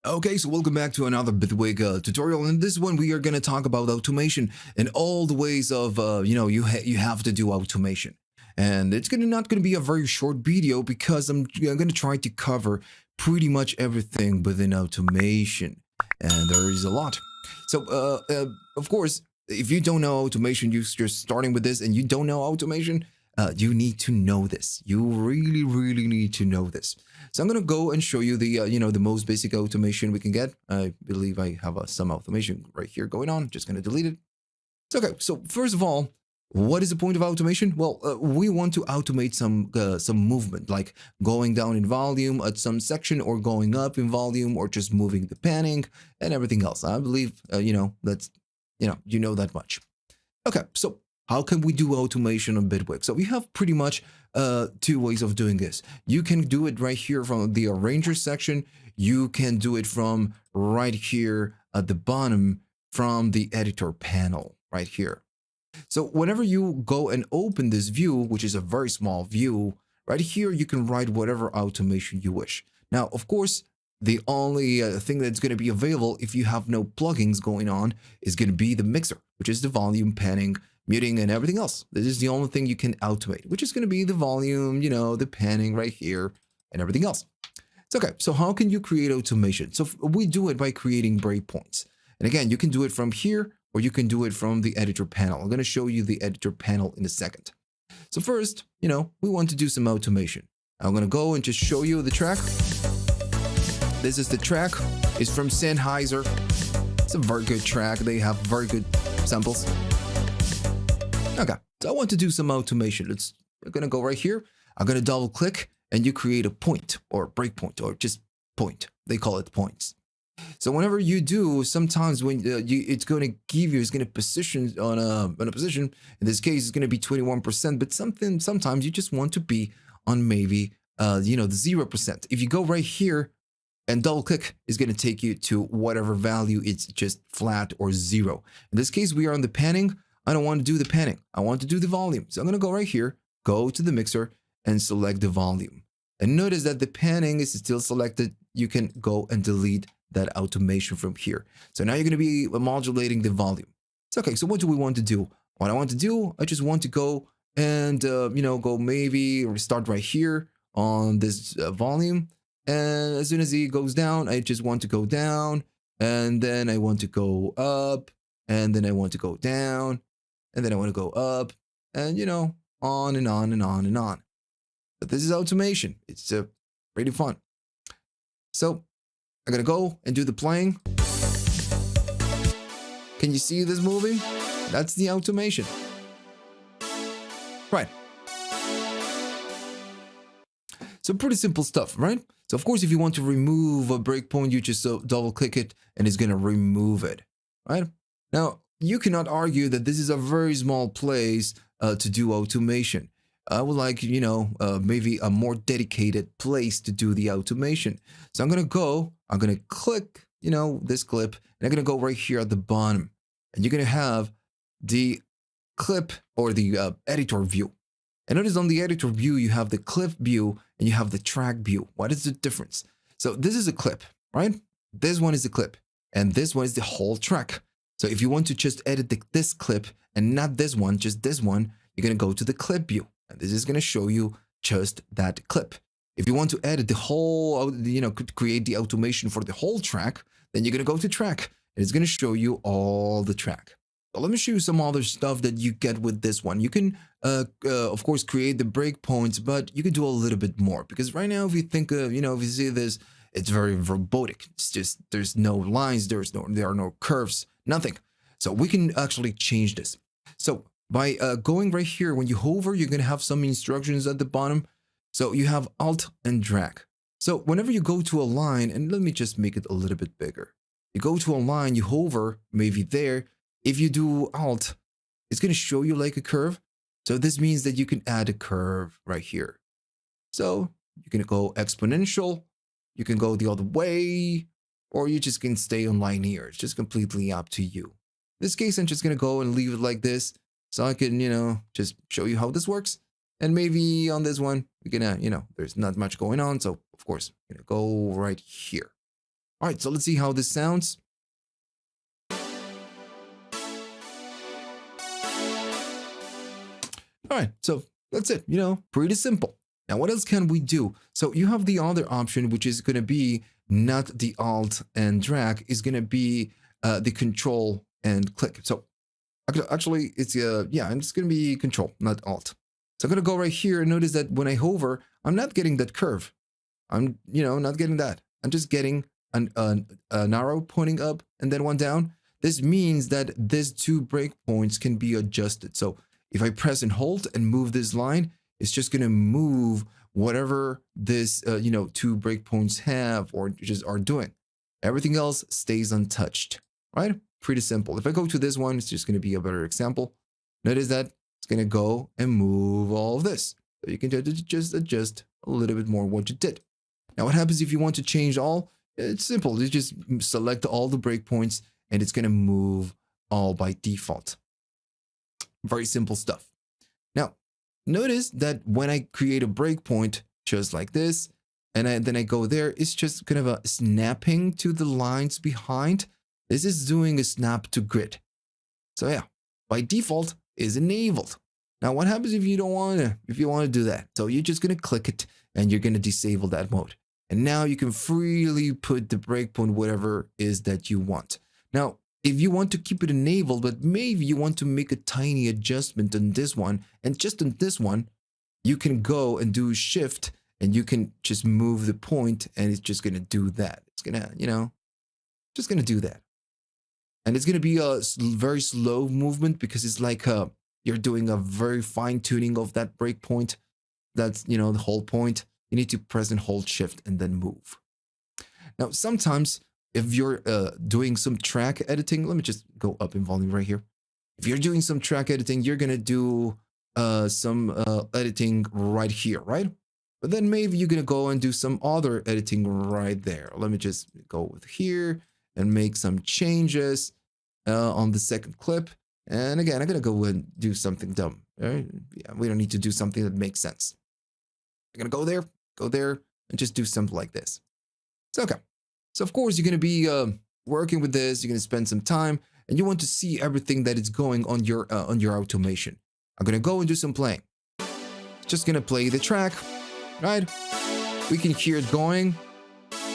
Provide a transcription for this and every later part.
Okay, so welcome back to another Bitwig tutorial. In this one, we are going to talk about automation and all the ways of, you have to do automation. And it's not going to be a very short video because I'm going to try to cover pretty much everything within automation. And there is a lot. So, of course, if you don't know automation, you're starting with this and you don't know automation, you need to know this. You really, really need to know this. So I'm going to go and show you the, the most basic automation we can get. I believe I have some automation right here going on. Just going to delete it. So, okay. So first of all, what is the point of automation? Well, we want to automate some movement, like going down in volume at some section or going up in volume or just moving the panning and everything else. I believe, that's, you know that much. Okay. So how can we do automation on Bitwig? So we have pretty much two ways of doing this. You can do it right here from the arranger section. You can do it from right here at the bottom from the editor panel right here. So whenever you go and open this view, which is a very small view, right here, you can write whatever automation you wish. Now, of course, the only thing that's going to be available if you have no plugins going on is going to be the mixer, which is the volume, panning, muting, and everything else. This is the only thing you can automate, which is going to be the volume, the panning right here and everything else. It's okay. So how can you create automation? So we do it by creating breakpoints. And again, you can do it from here or you can do it from the editor panel. I'm going to show you the editor panel in a second. So first, we want to do some automation. I'm going to go and just show you the track. This is the track. It's from Sennheiser. It's a very good track. They have very good samples. Okay, so I want to do some automation. We're going to go right here. I'm going to double click and you create a point or breakpoint or just point. They call it points. So whenever you do, sometimes when it's going to give you, it's going to position on a position. In this case, it's going to be 21%, but sometimes you just want to be on maybe, the 0%. If you go right here and double click, it's going to take you to whatever value. It's just flat or 0. In this case, we are on the panning. I don't want to do the panning. I want to do the volume. So I'm going to go right here, go to the mixer and select the volume. And notice that the panning is still selected. You can go and delete that automation from here. So now you're going to be modulating the volume. It's okay. So what do we want to do? What I want to do, I just want to go and, go maybe start right here on this volume. And as soon as it goes down, I just want to go down and then I want to go up and then I want to go down. And then I want to go up and, on and on and on and on. But this is automation. It's pretty fun. So I'm going to go and do the playing. Can you see this moving? That's the automation. Right. So pretty simple stuff, right? So of course, if you want to remove a breakpoint, you just double click it and it's going to remove it, right? Now, you cannot argue that this is a very small place to do automation. I would like, maybe a more dedicated place to do the automation. So I'm going to click, this clip, and I'm going to go right here at the bottom. And you're going to have the clip or the editor view. And notice on the editor view, you have the clip view and you have the track view. What is the difference? So this is a clip, right? This one is a clip and this one is the whole track. So if you want to just edit this clip and not this one, just this one, you're going to go to the clip view. And this is going to show you just that clip. If you want to edit the whole, create the automation for the whole track, then you're going to go to track and it's going to show you all the track. So let me show you some other stuff that you get with this one. You can, of course, create the breakpoints, but you can do a little bit more because right now, if you think, if you see this, it's very robotic. It's just, there's no lines, there are no curves, nothing. So we can actually change this. So by going right here, when you hover, you're going to have some instructions at the bottom. So you have Alt and drag. So whenever you go to a line, and let me just make it a little bit bigger. You go to a line, you hover, maybe there. If you do Alt, it's going to show you like a curve. So this means that you can add a curve right here. So you can go exponential, you can go the other way, or you just can stay on linear. It's just completely up to you. In this case, I'm just going to go and leave it like this. So I can, just show you how this works. And maybe on this one, we're going to, there's not much going on. So of course, I'm going to go right here. All right, so let's see how this sounds. All right, so that's it, pretty simple. Now, what else can we do? So you have the other option, which is going to be not the Alt and drag, is going to be the Control and click. So actually, it's yeah, it's going to be Control, not Alt. So I'm going to go right here and notice that when I hover, I'm not getting that curve. I'm, not getting that. I'm just getting an arrow pointing up and then one down. This means that these two breakpoints can be adjusted. So if I press and hold and move this line, it's just going to move whatever this, two breakpoints have or just are doing. Everything else stays untouched, right? Pretty simple. If I go to this one, it's just going to be a better example. Notice that it's going to go and move all of this. So you can just adjust a little bit more what you did. Now, what happens if you want to change all? It's simple. You just select all the breakpoints and it's going to move all by default. Very simple stuff. Now, notice that when I create a breakpoint just like this, and then I go there, it's just kind of a snapping to the lines behind. This is doing a snap to grid. So yeah, by default is enabled. Now, what happens if you don't want to do that? So you're just going to click it and you're going to disable that mode. And now you can freely put the breakpoint whatever is that you want. Now, if you want to keep it enabled, but maybe you want to make a tiny adjustment on this one, and just on this one, you can go and do shift and you can just move the point and it's just going to do that. It's going to, just going to do that. And it's going to be a very slow movement because it's like you're doing a very fine tuning of that breakpoint. That's, the whole point. You need to press and hold shift and then move. Now, sometimes if you're doing some track editing, let me just go up in volume right here. If you're doing some track editing, you're going to do some editing right here, right? But then maybe you're going to go and do some other editing right there. Let me just go with here and make some changes on the second clip. And again, I'm going to go and do something dumb. Right? Yeah, we don't need to do something that makes sense. I'm going to go there, and just do something like this. So, okay. So, of course, you're going to be working with this. You're going to spend some time, and you want to see everything that is going on your automation. I'm going to go and do some playing. Just going to play the track, right? We can hear it going.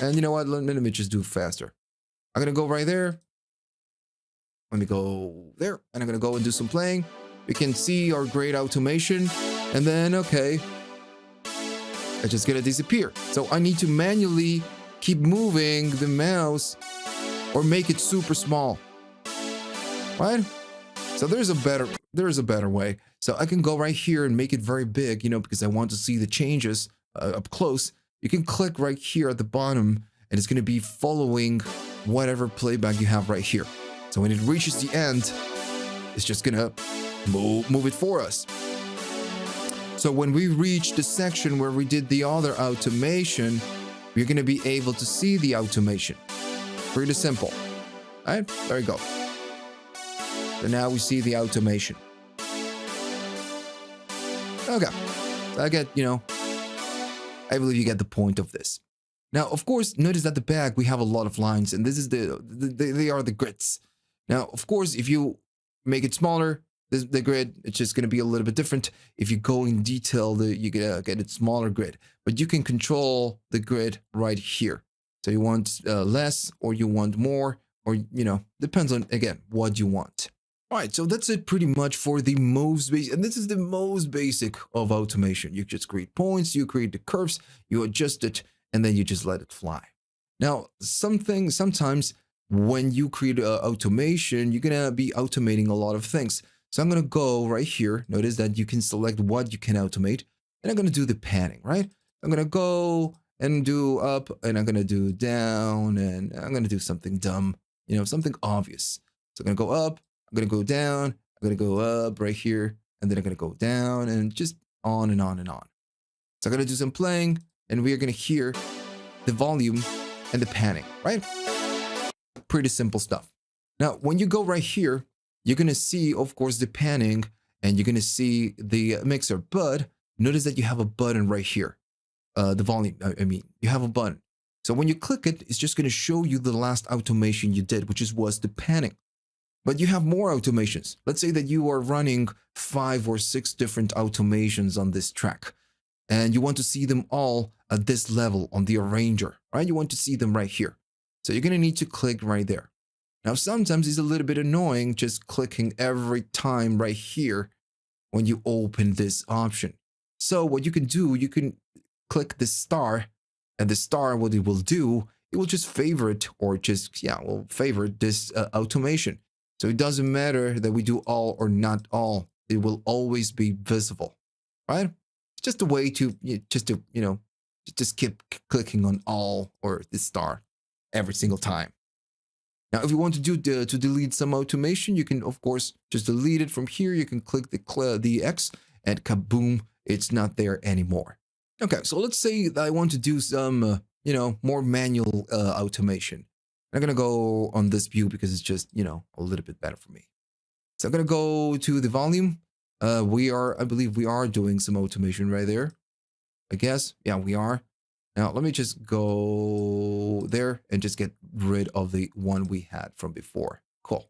And you know what? Let me just do it faster. I'm going to go right there. Let me go there, and I'm going to go and do some playing. We can see our great automation, and then, okay, it's just going to disappear. So I need to manually keep moving the mouse or make it super small, right? So there's a better way. So I can go right here and make it very big, because I want to see the changes up close. You can click right here at the bottom, and it's going to be following whatever playback you have right here. So when it reaches the end, it's just going to move it for us. So when we reach the section where we did the other automation, we're going to be able to see the automation. Pretty simple. All right, there we go. So now we see the automation. Okay, so I get, I believe you get the point of this. Now, of course, notice that the back, we have a lot of lines, and this is they are the grids. Now, of course, if you make it smaller, the grid, it's just going to be a little bit different. If you go in detail, you're going to get a smaller grid. But you can control the grid right here. So you want less or you want more, or, depends on, again, what you want. All right, so that's it pretty much for the most basic. And this is the most basic of automation. You just create points, you create the curves, you adjust it, and then you just let it fly. Now, sometimes when you create automation, you're going to be automating a lot of things. So I'm going to go right here. Notice that you can select what you can automate. And I'm going to do the panning, right? I'm going to go and do up, and I'm going to do down, and I'm going to do something dumb, something obvious. So I'm going to go up, I'm going to go down, I'm going to go up right here, and then I'm going to go down, and just on and on and on. So I'm going to do some playing, and we are going to hear the volume and the panning, right? Pretty simple stuff. Now, when you go right here, you're going to see, of course, the panning, and you're going to see the mixer. But notice that you have a button right here. The volume, you have a button. So when you click it, it's just going to show you the last automation you did, which was the panning. But you have more automations. Let's say that you are running 5 or 6 different automations on this track, and you want to see them all at this level on the arranger, right? You want to see them right here. So you're going to need to click right there. Now, sometimes it's a little bit annoying just clicking every time right here when you open this option. So what you can do, you can click the star, and the star, what it will do, it will just favorite or just, yeah, will favorite this automation. So it doesn't matter that we do all or not all. It will always be visible, right? It's just a way to, just keep clicking on all or the star every single time. Now, if you want to to delete some automation, you can, of course, just delete it from here. You can click the X and kaboom, it's not there anymore. Okay, so let's say that I want to do some, more manual automation. I'm going to go on this view because it's just, a little bit better for me. So I'm going to go to the volume. I believe we are doing some automation right there. I guess, yeah, we are. Now, let me just go there and just get rid of the one we had from before. Cool.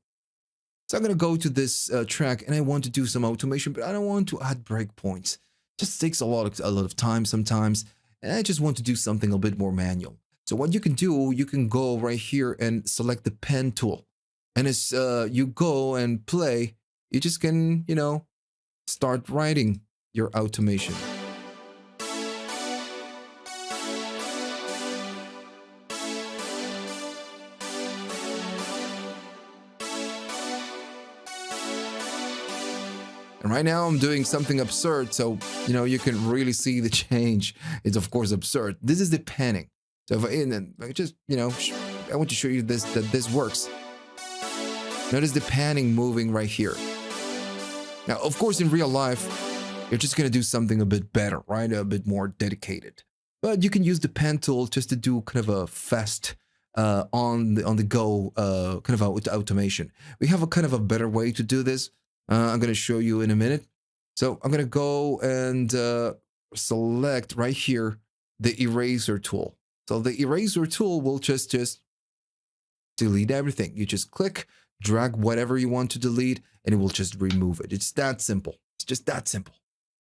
So I'm going to go to this track and I want to do some automation, but I don't want to add breakpoints. Just takes a lot of time sometimes. And I just want to do something a bit more manual. So what you can do, you can go right here and select the pen tool. And as you go and play, you just can, start writing your automation. And right now I'm doing something absurd, so, you can really see the change. It's, of course, absurd. This is the panning. So if I just, I want to show you that this works. Notice the panning moving right here. Now, of course, in real life, you're just going to do something a bit better, right? A bit more dedicated. But you can use the pen tool just to do kind of a fast, on the go kind of automation. We have a kind of a better way to do this. I'm going to show you in a minute. So I'm going to go and select right here the eraser tool. So the eraser tool will just delete everything. You just click, drag whatever you want to delete, and it will just remove it. It's that simple. It's just that simple.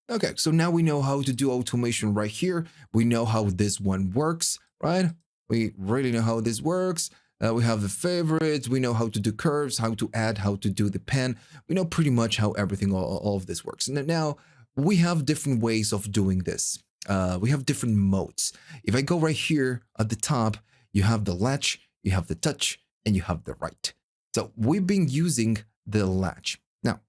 Okay, so now we know how to do automation right here. We know how this one works, right? We really know how this works. We have the favorites. We know how to do curves, how to add, how to do the pen. We know pretty much how everything, all of this works. And now we have different ways of doing this. We have different modes. If I go right here at the top, you have the latch, you have the touch, and you have the write. So we've been using the latch. Now,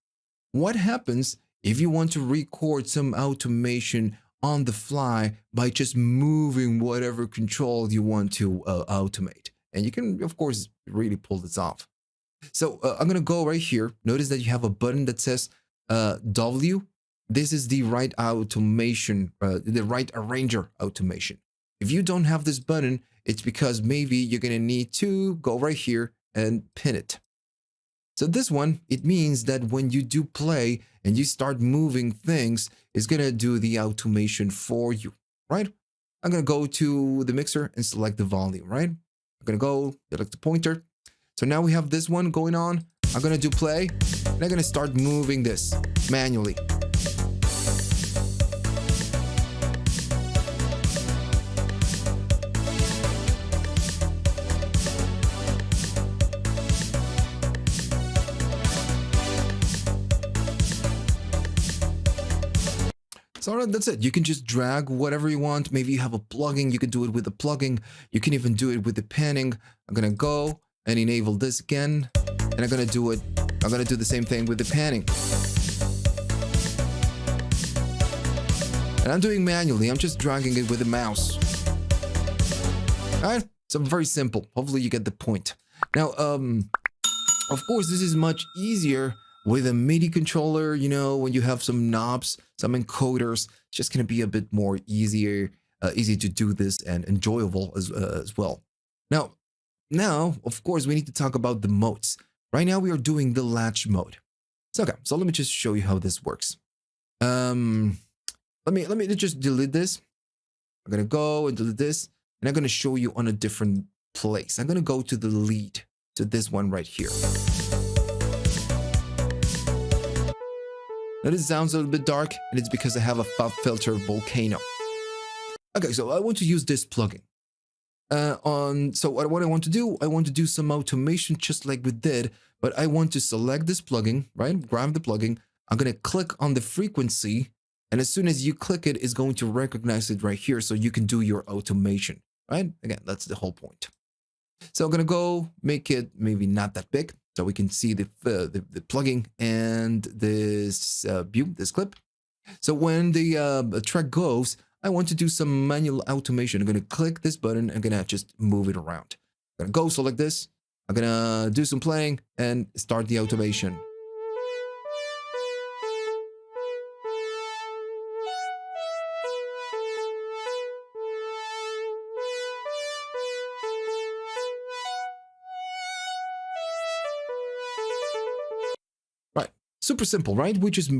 what happens if you want to record some automation on the fly by just moving whatever control you want to automate? And you can, of course, really pull this off. So I'm going to go right here. Notice that you have a button that says W. This is the write automation, the write arranger automation. If you don't have this button, it's because maybe you're going to need to go right here and pin it. So this one, it means that when you do play and you start moving things, it's going to do the automation for you, right? I'm going to go to the mixer and select the volume, right? I'm going to go select the pointer. So now we have this one going on. I'm going to do play and I'm going to start moving this manually. So that's it. You can just drag whatever you want. Maybe you have a plugin. You can do it with a plugin. You can even do it with the panning. I'm going to go and enable this again. And I'm going to do it. I'm going to do the same thing with the panning. And I'm doing manually. I'm just dragging it with the mouse. All right. So very simple. Hopefully you get the point. Now, of course, this is much easier with a MIDI controller. When you have some knobs, some encoders, it's just going to be a bit more easy to do this and enjoyable as well. Now, of course, we need to talk about the modes. Right now, we are doing the latch mode. So let me just show you how this works. Let me just delete this. I'm gonna go and delete this. and I'm going to show you on a different place. I'm going to go to the lead, to this one right here. Now this sounds a little bit dark, and it's because I have a fog filter volcano. Okay, so I want to use this plugin. So what I want to do some automation just like we did, but I want to select this plugin, right? Grab the plugin. I'm going to click on the frequency, and as soon as you click it, it's going to recognize it right here so you can do your automation, right? Again, that's the whole point. So I'm going to go make it maybe not that big so we can see the plugin and this view, this clip. So when the track goes, I want to do some manual automation. I'm going to click this button. I'm going to just move it around. I'm going to go select this. I'm going to do some playing and start the automation. Right. Super simple, right? We just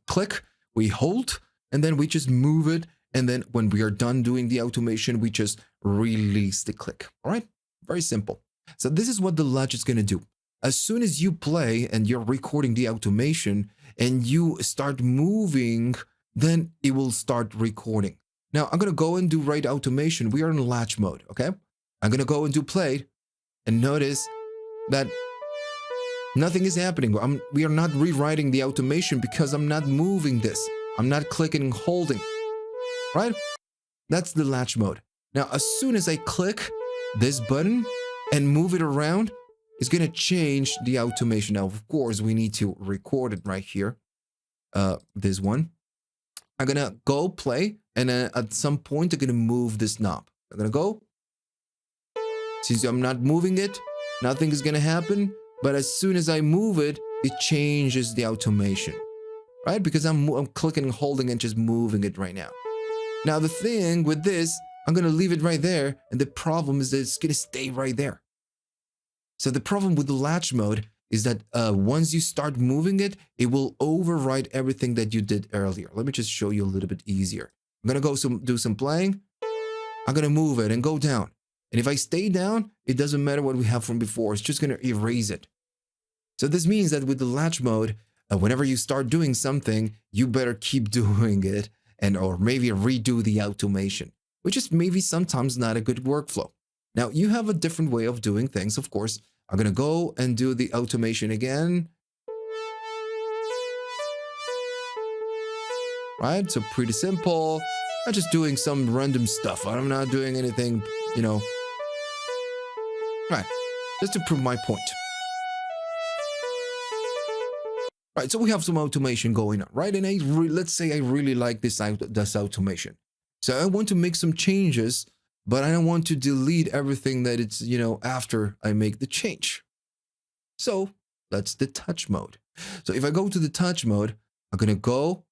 click, we hold, and then we just move it. And then when we are done doing the automation, we just release the click. All right. Very simple. So this is what the latch is going to do. As soon as you play and you're recording the automation and you start moving, then it will start recording. Now I'm going to go and do write automation. We are in latch mode. Okay. I'm going to go and do play and notice that nothing is happening. We are not rewriting the automation because I'm not moving this. I'm not clicking and holding. Right? That's the latch mode. Now, as soon as I click this button and move it around, it's going to change the automation. Now, of course, we need to record it right here. This one. I'm going to go play, and at some point, I'm going to move this knob. I'm going to go. Since I'm not moving it, nothing is going to happen. But as soon as I move it, it changes the automation. Right? Because I'm clicking and holding and just moving it right now. Now, the thing with this, I'm going to leave it right there. And the problem is that it's going to stay right there. So the problem with the latch mode is that once you start moving it, it will override everything that you did earlier. Let me just show you a little bit easier. I'm going to go do some playing. I'm going to move it and go down. And if I stay down, it doesn't matter what we have from before. It's just going to erase it. So this means that with the latch mode, whenever you start doing something, you better keep doing it. Or maybe redo the automation, which is maybe sometimes not a good workflow. Now, you have a different way of doing things, of course. I'm going to go and do the automation again. Right? So pretty simple. I'm just doing some random stuff. I'm not doing anything, Right. Just to prove my point. Right, so we have some automation going on, right? And let's say I really like this automation. So I want to make some changes, but I don't want to delete everything that it's, after I make the change. So that's the touch mode. So if I go to the touch mode, I'm going to go,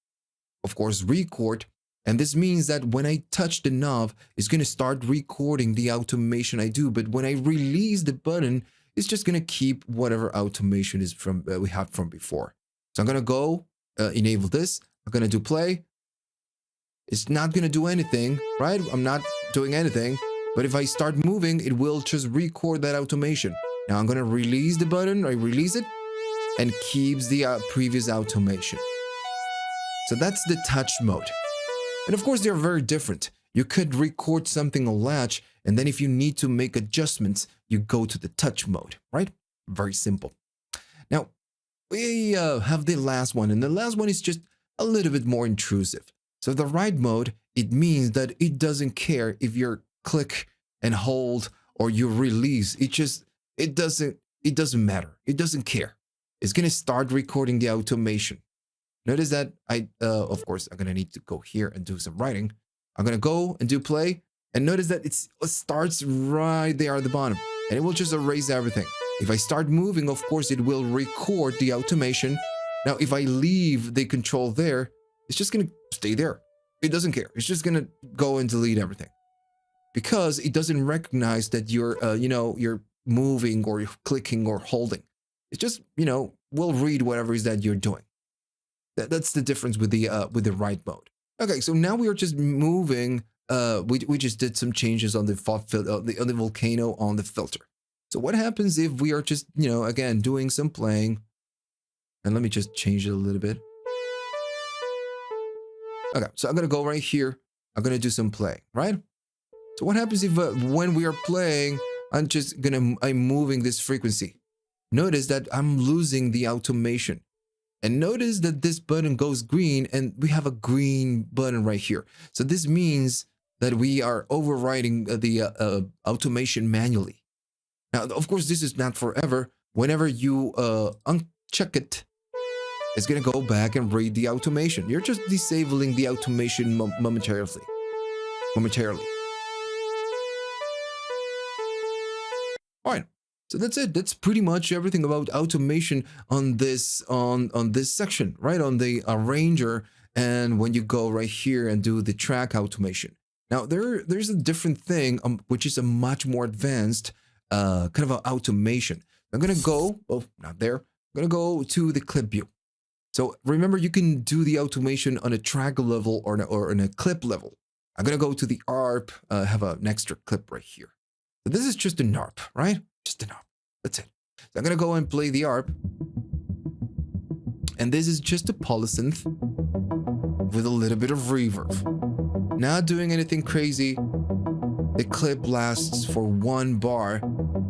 of course, record. And this means that when I touch the knob, it's going to start recording the automation I do. But when I release the button, it's just going to keep whatever automation is from we had from before. So I'm going to go enable this. I'm going to do play. It's not going to do anything, right? I'm not doing anything. But if I start moving, it will just record that automation. Now I'm going to release the button. I release it and keeps the previous automation. So that's the touch mode. And of course, they're very different. You could record something on latch, and then if you need to make adjustments, you go to the touch mode, right? Very simple. Now, we have the last one, and the last one is just a little bit more intrusive. So the write mode, it means that it doesn't care if you click and hold or you release. It doesn't matter. It doesn't care. It's going to start recording the automation. Notice that of course, I'm going to need to go here and do some writing. I'm going to go and do play, and notice that it starts right there at the bottom, and it will just erase everything. If I start moving, of course, it will record the automation. Now, if I leave the control there, it's just going to stay there. It doesn't care. It's just going to go and delete everything because it doesn't recognize that you're moving or you're clicking or holding. It's just, will read whatever it is that you're doing. That's the difference with the write mode. Okay, so now we are just moving we just did some changes on the on the volcano on the filter. So what happens if we are just, again, doing some playing, and let me just change it a little bit. Okay, so I'm gonna go right here. I'm gonna do some playing, right? So what happens if when we are playing, I'm moving this frequency. Notice that I'm losing the automation. And notice that this button goes green and we have a green button right here. So this means that we are overriding the automation manually. Now, of course, this is not forever. Whenever you uncheck it, it's going to go back and read the automation. You're just disabling the automation momentarily. All right. So that's it. That's pretty much everything about automation on this on this section, right? On the arranger, and when you go right here and do the track automation. Now there's a different thing which is a much more advanced kind of an automation. I'm gonna go, oh, not there. I'm gonna go to the clip view. So remember, you can do the automation on a track level or on a clip level. I'm gonna go to the ARP, have an extra clip right here. So this is just an ARP, right? Just an ARP. That's it. So I'm gonna go and play the ARP. And this is just a polysynth with a little bit of reverb. Not doing anything crazy. The clip lasts for 1 bar.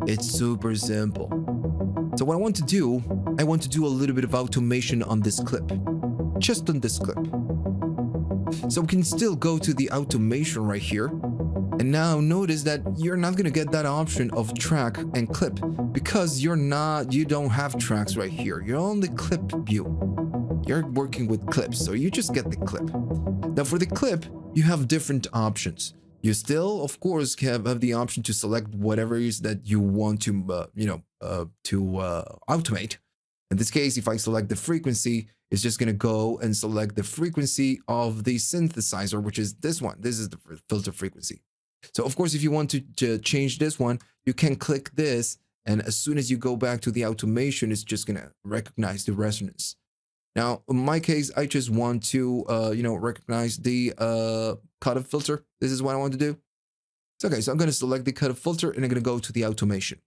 It's super simple. So what I want to do a little bit of automation on this clip. Just on this clip. So we can still go to the automation right here. And now notice that you're not gonna get that option of track and clip because you don't have tracks right here. You're on the clip view. You're working with clips, so you just get the clip. Now for the clip, you have different options. You still, of course, have the option to select whatever it is that you want to, automate. In this case, if I select the frequency, it's just going to go and select the frequency of the synthesizer, which is this one. This is the filter frequency. So, of course, if you want to change this one, you can click this. And as soon as you go back to the automation, it's just going to recognize the resonance. Now, in my case, I just want to, recognize the cutoff filter. This is what I want to do. So, okay, so I'm going to select the cutoff filter and I'm going to go to the automation.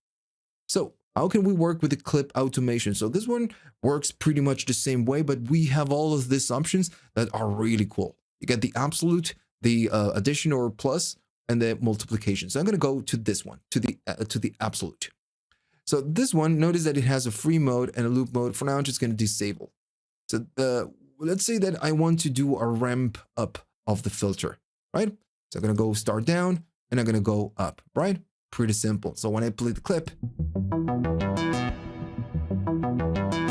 So how can we work with the clip automation? So this one works pretty much the same way, but we have all of these options that are really cool. You get the absolute, the addition or plus, and the multiplication. So I'm going to go to this one, to the absolute. So this one, notice that it has a free mode and a loop mode. For now, I'm just going to disable. So let's say that I want to do a ramp up of the filter, right? So I'm going to go start down and I'm going to go up, right? Pretty simple. So when I play the clip.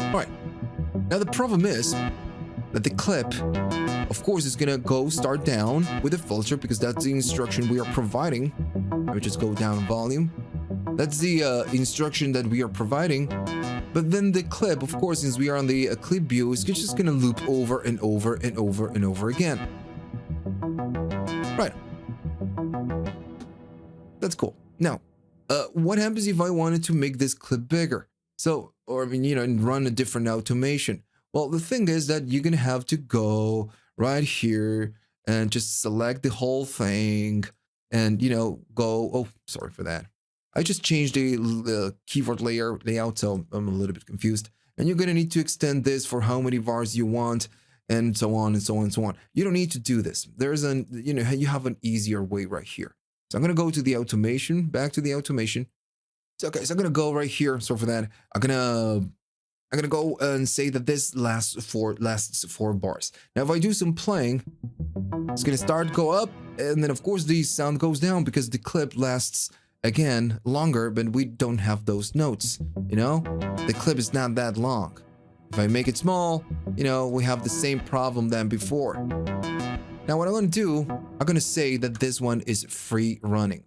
All right. Now the problem is that the clip, of course, is going to go start down with the filter because that's the instruction we are providing. Let me just go down volume. That's the instruction that we are providing. But then the clip, of course, since we are on the clip view, is just going to loop over and over and over and over again. Right. That's cool. Now, what happens if I wanted to make this clip bigger? So, or and run a different automation. Well, the thing is that you're going to have to go right here and just select the whole thing and, go, oh, sorry for that. I just changed the keyboard layout, so I'm a little bit confused. And you're going to need to extend this for how many bars you want, and so on and so on and so on. You don't need to do this. There's you have an easier way right here. So I'm going to go to the automation, back to the automation. So, okay, so I'm going to go right here. So for that, I'm going to go and say that this lasts 4 bars. Now, if I do some playing, it's going to start, go up, and then of course the sound goes down because the clip lasts again longer, but we don't have those notes, the clip is not that long. If I make it small, we have the same problem than before. Now what I'm going to do, I'm going to say that this one is free running.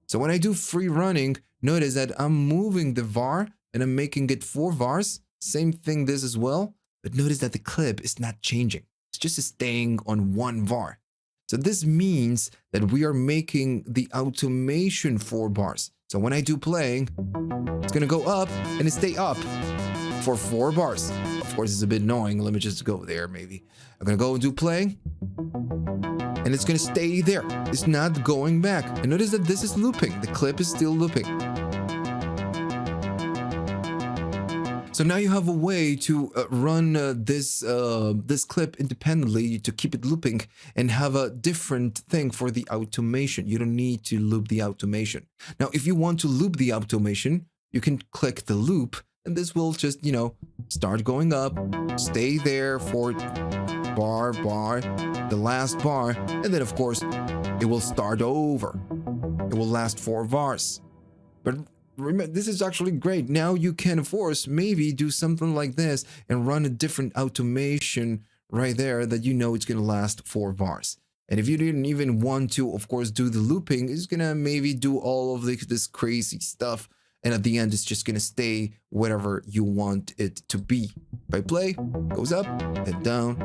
So when I do free running, notice that I'm moving the var and I'm making it 4 vars. Same thing this as well, but notice that the clip is not changing. It's just staying on 1 var. So this means that we are making the automation 4 bars. So when I do playing, it's going to go up and it stay up for 4 bars. Of course, it's a bit annoying. Let me just go there, maybe. I'm gonna go and do play. And it's gonna stay there. It's not going back. And notice that this is looping. The clip is still looping. So now you have a way to run this clip independently to keep it looping and have a different thing for the automation. You don't need to loop the automation. Now, if you want to loop the automation, you can click the loop and this will just, start going up, stay there for bar, the last bar, and then of course, it will start over. It will last 4 bars. But remember, this is actually great. Now you can, of course, maybe do something like this and run a different automation right there that it's going to last 4 bars. And if you didn't even want to, of course, do the looping, it's going to maybe do all of this crazy stuff. And at the end, it's just going to stay whatever you want it to be. If I play, goes up, then down,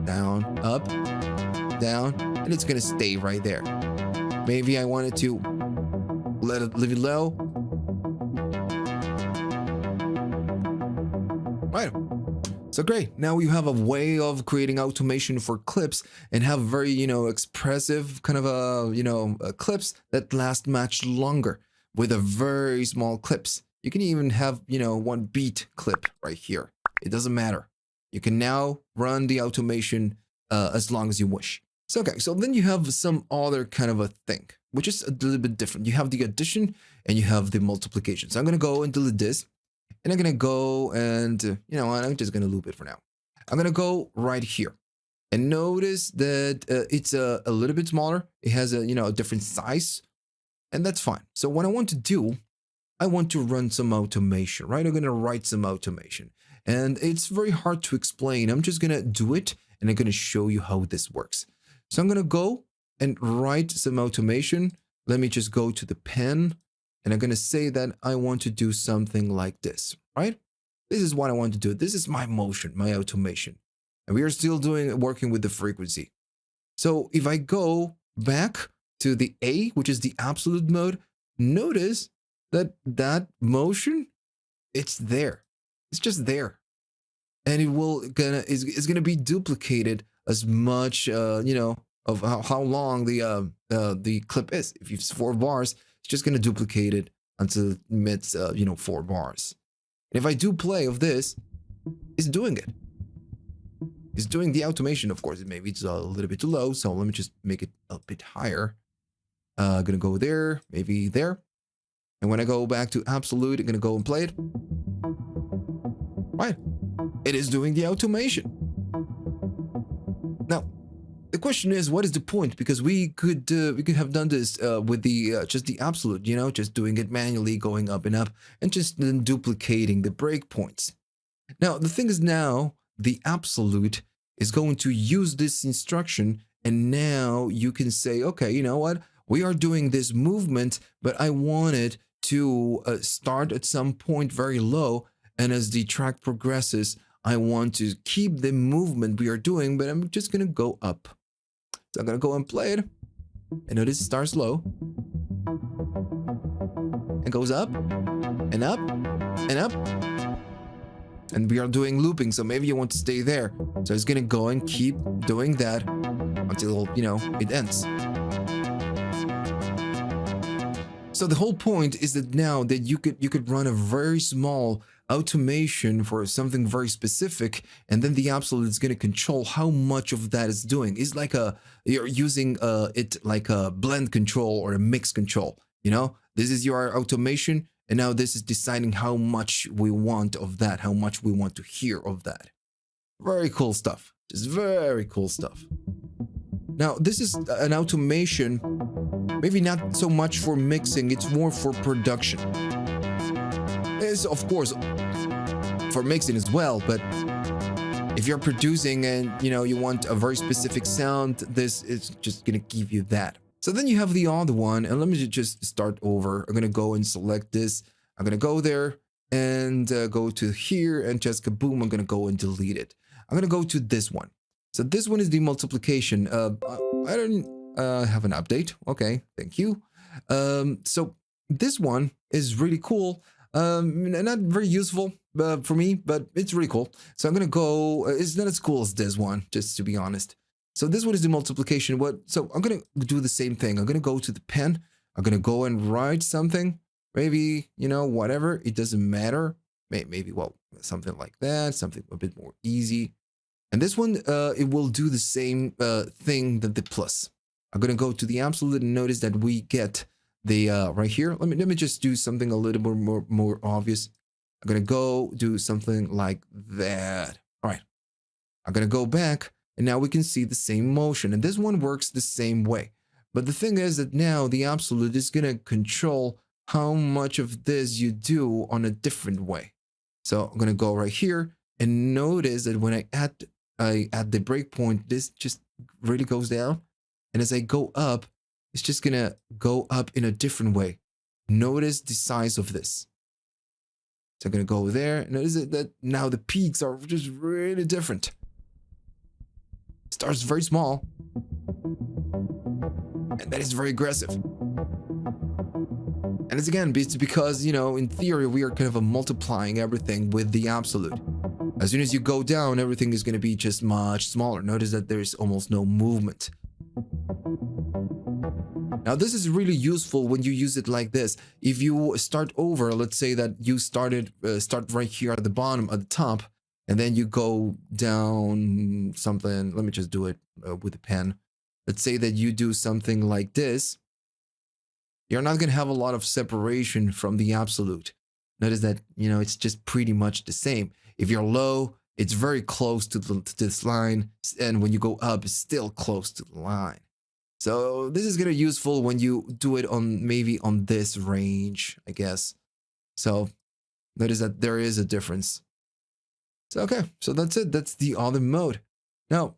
down, up, down, and it's going to stay right there. Maybe I wanted to leave it low. Right. So great. Now you have a way of creating automation for clips and have very, expressive kind of clips that last much longer with a very small clips. You can even have, 1 beat clip right here. It doesn't matter. You can now run the automation as long as you wish. So, okay, so then you have some other kind of a thing, which is a little bit different. You have the addition and you have the multiplication. So I'm going to go and delete this. And I'm going to go and, I'm just going to loop it for now. I'm going to go right here. And notice that it's a little bit smaller. It has a different size. And that's fine. So what I want to do, I want to run some automation, right? I'm going to write some automation. And it's very hard to explain. I'm just going to do it. And I'm going to show you how this works. So I'm going to go and write some automation. Let me just go to the pen. And I'm going to say that I want to do something like this, right? This is what I want to do. This is my motion, my automation. And we are still working with the frequency. So if I go back to the A, which is the absolute mode, notice that that motion, it's there. It's just there. And it's gonna be duplicated as much, of how long the clip is. If it's 4 bars, it's just gonna duplicate it until it emits 4 bars. And if I do play of this, it's doing it. It's doing the automation. Of course, maybe it's a little bit too low, so let me just make it a bit higher. Gonna go there, maybe there. And when I go back to absolute, I'm gonna go and play it. Right. It is doing the automation. Now, the question is, what is the point? Because we could have done this with the just the absolute, just doing it manually, going up and up, and just then duplicating the breakpoints. Now, the thing is now, the absolute is going to use this instruction, and now you can say, okay, you know what? We are doing this movement, but I want it to start at some point very low, and as the track progresses, I want to keep the movement we are doing, but I'm just going to go up. So I'm going to go and play it. And notice it starts low. And goes up. And up. And up. And we are doing looping, so maybe you want to stay there. So it's going to go and keep doing that until, it ends. So the whole point is that now that you could run a very small automation for something very specific, and then the absolute is going to control how much of that is doing. It's like you're using it like a blend control or a mix control. This is your automation, and now this is deciding how much we want of that, how much we want to hear of that. Very cool stuff. Just very cool stuff. Now, this is an automation, maybe not so much for mixing, it's more for production. It's, of course, for mixing as well, but if you're producing and, you want a very specific sound, this is just going to give you that. So then you have the other one, and let me just start over. I'm going to go and select this. I'm going to go there and go to here, and just kaboom, I'm going to go and delete it. I'm going to go to this one. So this one is the multiplication. I don't have an update. Okay, thank you. So this one is really cool. Not very useful for me, but it's really cool. So I'm gonna go. It's not as cool as this one, just to be honest. So this one is the multiplication. So I'm gonna do the same thing. I'm gonna go to the pen. I'm gonna go and write something. Maybe whatever. It doesn't matter. Maybe well something like that. Something a bit more easy. And this one, it will do the same thing that the plus. I'm gonna go to the absolute and notice that we get the right here. Let me just do something a little more obvious. I'm gonna go do something like that. All right. I'm gonna go back, and now we can see the same motion. And this one works the same way. But the thing is that now the absolute is gonna control how much of this you do on a different way. So I'm gonna go right here and notice that when I add the breakpoint, this just really goes down. And as I go up, it's just gonna go up in a different way. Notice the size of this. So I'm gonna go there. Notice that now the peaks are just really different. Starts very small, and that is very aggressive. And it's again, it's because, in theory, we are kind of multiplying everything with the absolute. As soon as you go down, everything is going to be just much smaller. Notice that there is almost no movement. Now, this is really useful when you use it like this. If you start over, let's say that you start right here at the bottom, at the top, and then you go down something. Let me just do it with a pen. Let's say that you do something like this. You're not going to have a lot of separation from the absolute. Notice that, it's just pretty much the same. If you're low, it's very close to this line. And when you go up, it's still close to the line. So this is going to be useful when you do it maybe on this range, I guess. So notice that there is a difference. So, okay, so that's it. That's the other mode. Now,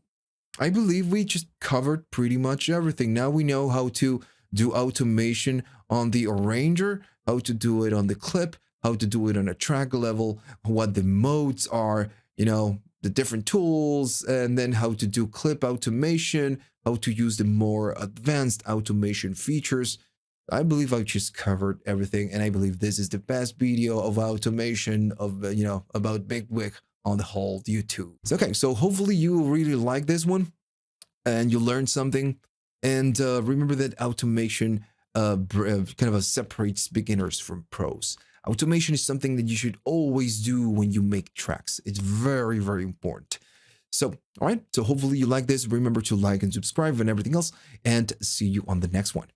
I believe we just covered pretty much everything. Now we know how to do automation on the arranger, how to do it on the clip, how to do it on a track level, what the modes are, the different tools, and then how to do clip automation, how to use the more advanced automation features. I believe I just covered everything, and I believe this is the best video of automation of, about Bitwig on the whole YouTube. Okay, so hopefully you really like this one and you learned something. And remember that automation kind of separates beginners from pros. Automation is something that you should always do when you make tracks. It's very, very important. So, all right. So hopefully you like this. Remember to like and subscribe and everything else. And see you on the next one.